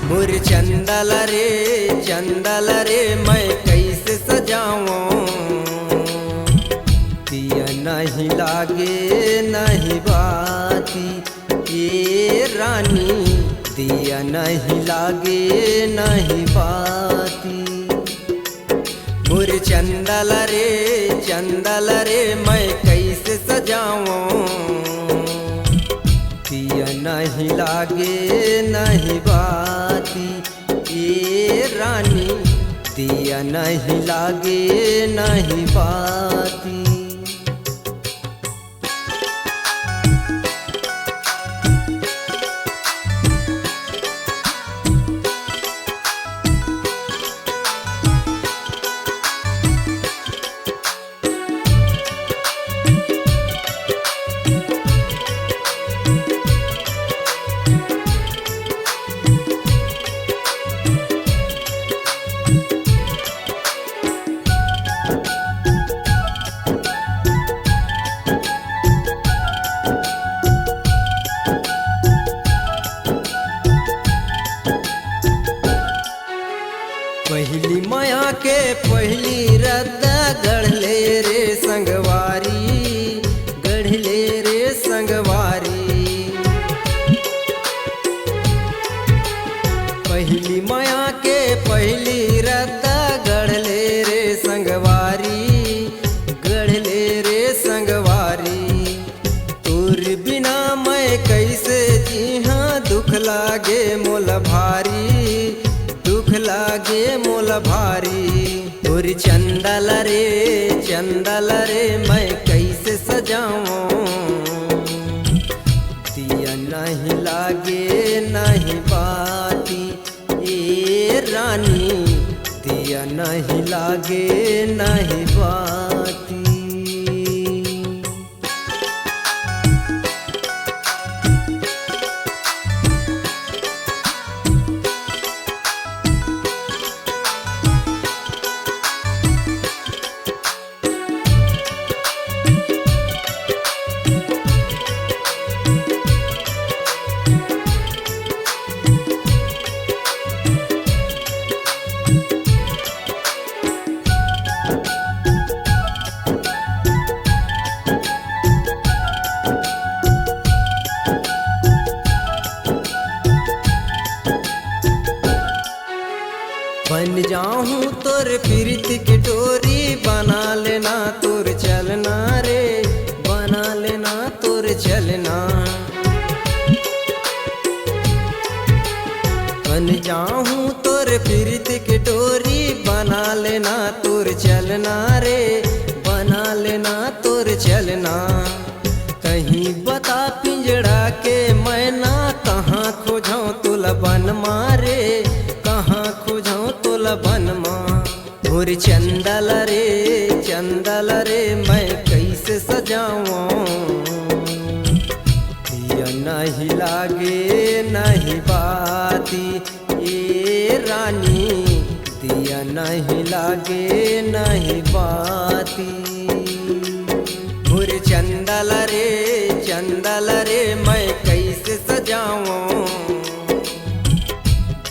मोर चंदल रे मैं कैसे सजाऊं, दिया नहीं लागे नहीं बाती ये रानी, दिया नहीं लागे नहीं बाती। मोर चंदल रे मैं कैसे सजाऊं, दिया नहीं लागे नहीं बाती ये रानी, दिया नहीं लागे नहीं बाती। पहली माया के पहली रद्दा गढ़ले रे संगवारी, गढ़ले रे संगवारी। पहली माया के पहली रद्दा गढ़ले रे संगवारी, गढ़ले रे संगवारी। तोर बिना मैं कैसे जीहा, दुख लागे मोल भारी, दुख लागे मोल भारी। और चंदल रे मैं कैसे सजाऊं, दिया नहीं लागे नहीं बाती ये रानी, दिया नहीं लागे नहीं बाती। बन जाऊं तोर प्रीत की डोरी, बना लेना तोर चलना रे, बना लेना तोर चलना। बन जाऊं तोर प्रीत की डोरी, बना लेना तोर चलना रे, बना लेना तोर चलना। कहीं बता पिंजड़ा के मैना, कहाँ खोजाऊं तुला बन मारे, कहाँ खोजाऊं तुला बन माँ। और चंदल रे मैं कैसे सजाऊं, दिया नहीं लागे नहीं बाती ये रानी, दिया नहीं लागे नहीं बाती। और चंदल रे मैं कैसे सजाऊं,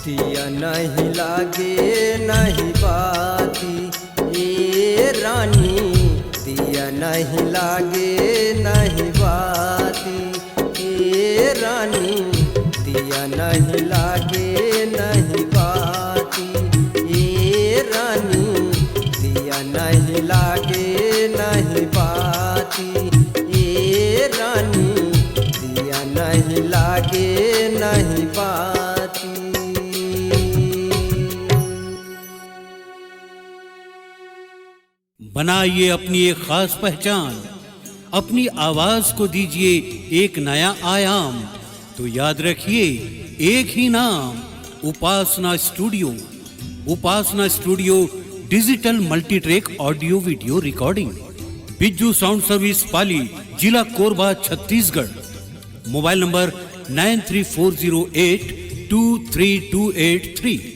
दिया नहीं लागे नहीं बाती ये रानी, दिया नहीं लागे नहीं बाती ये रानी, दिया नहीं लागे नहीं बाती ये रानी, दिया नहीं लागे नहीं बाती ये रानी, दिया नहीं लागे नहीं बाती। बनाइए अपनी एक खास पहचान, अपनी आवाज को दीजिए एक नया आयाम। तो याद रखिए एक ही नाम, Upasana studio. Upasana studio digital multitrack audio video recording, Bijju sound service Pali, जिला कोरबा, छत्तीसगढ़। Mobile number 9340823283।